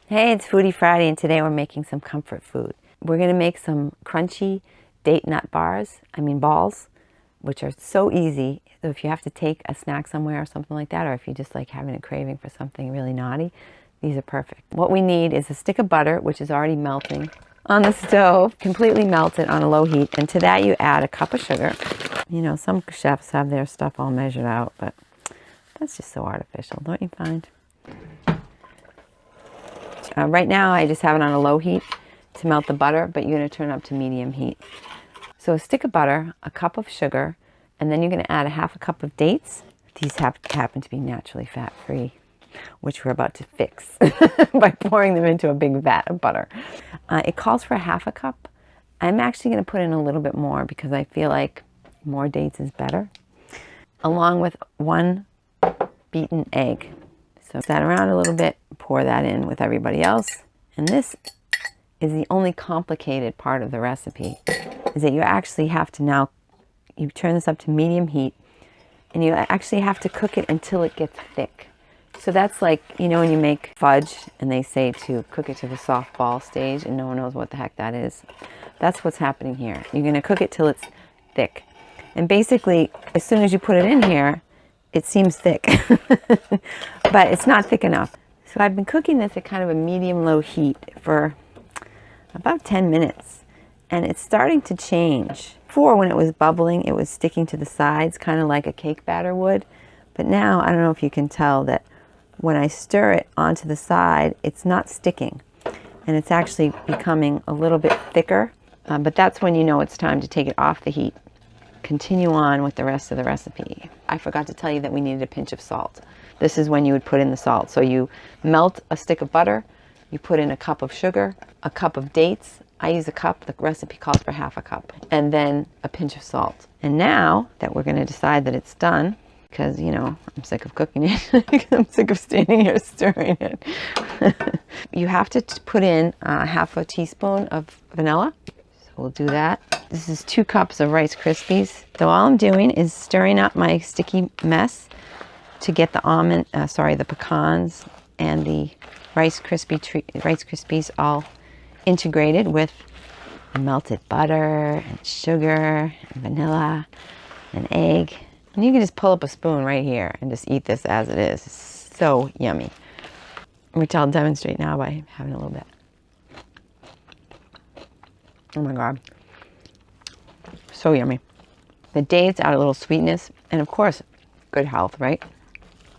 Hey, it's Foodie Friday, and today we're making some comfort food. We're going to make some crunchy date nut balls, which are so easy. So if you have to take a snack somewhere or something like that, or if you just like having a craving for something really naughty, these are perfect. What we need is a stick of butter, which is already melting on the stove, completely melted on a low heat. And to that you add a cup of sugar. You know, some chefs have their stuff all measured out, but that's just so artificial, don't you find? Right now I just have it on a low heat to melt the butter, but you're going to turn it up to medium heat. So a stick of butter, a cup of sugar, and then you're going to add a half a cup of dates. These happen to be naturally fat-free, which we're about to fix by pouring them into a big vat of butter. It calls for a half a cup. I'm actually going to put in a little bit more because I feel like more dates is better, along with one beaten egg. So set around a little bit, pour that in with everybody else. And this is the only complicated part of the recipe, is that you actually have to now, you turn this up to medium heat, and you actually have to cook it until it gets thick. So that's like, you know, when you make fudge and they say to cook it to the soft ball stage and no one knows what the heck that is. That's what's happening here. You're going to cook it till it's thick. And basically, as soon as you put it in here, it seems thick, but it's not thick enough. So I've been cooking this at kind of a medium-low heat for about 10 minutes, and it's starting to change. Before, when it was bubbling, it was sticking to the sides, kind of like a cake batter would. But now, I don't know if you can tell that when I stir it onto the side, it's not sticking, and it's actually becoming a little bit thicker. But that's when you know it's time to take it off the heat. Continue on with the rest of the recipe. I forgot to tell you that we needed a pinch of salt. This is when you would put in the salt. So you melt a stick of butter, you put in a cup of sugar, a cup of dates. I use a cup, the recipe calls for half a cup, and then a pinch of salt. And now that we're going to decide that it's done, because, you know, I'm sick of cooking it, I'm sick of standing here stirring it. You have to put in half a teaspoon of vanilla. We'll do that. This is 2 cups of Rice Krispies. So all I'm doing is stirring up my sticky mess to get the the pecans and the Rice Krispies all integrated with melted butter and sugar and vanilla and egg. And you can just pull up a spoon right here and just eat this as it is. It's so yummy. Which I'll demonstrate now by having a little bit. Oh my God, so yummy. The dates add a little sweetness, and of course, good health, right?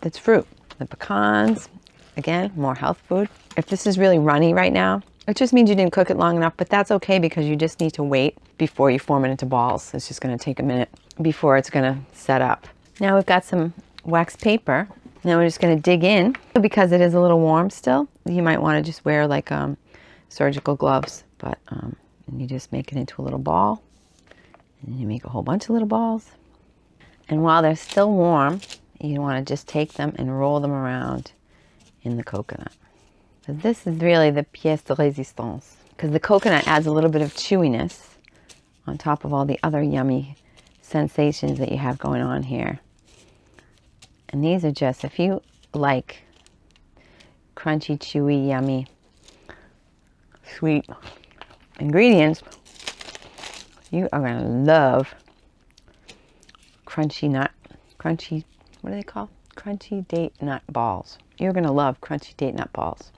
That's fruit. The pecans, again, more health food. If this is really runny right now, it just means you didn't cook it long enough, but that's okay because you just need to wait before you form it into balls. It's just gonna take a minute before it's gonna set up. Now we've got some wax paper. Now we're just gonna dig in. Because it is a little warm still, you might wanna just wear like surgical gloves, but and you just make it into a little ball, and you make a whole bunch of little balls. And while they're still warm, you want to just take them and roll them around in the coconut. So this is really the pièce de résistance, because the coconut adds a little bit of chewiness on top of all the other yummy sensations that you have going on here. And these are just, if you like crunchy, chewy, yummy, sweet ingredients, you are going to love what are they called? Crunchy date nut balls. You're going to love crunchy date nut balls.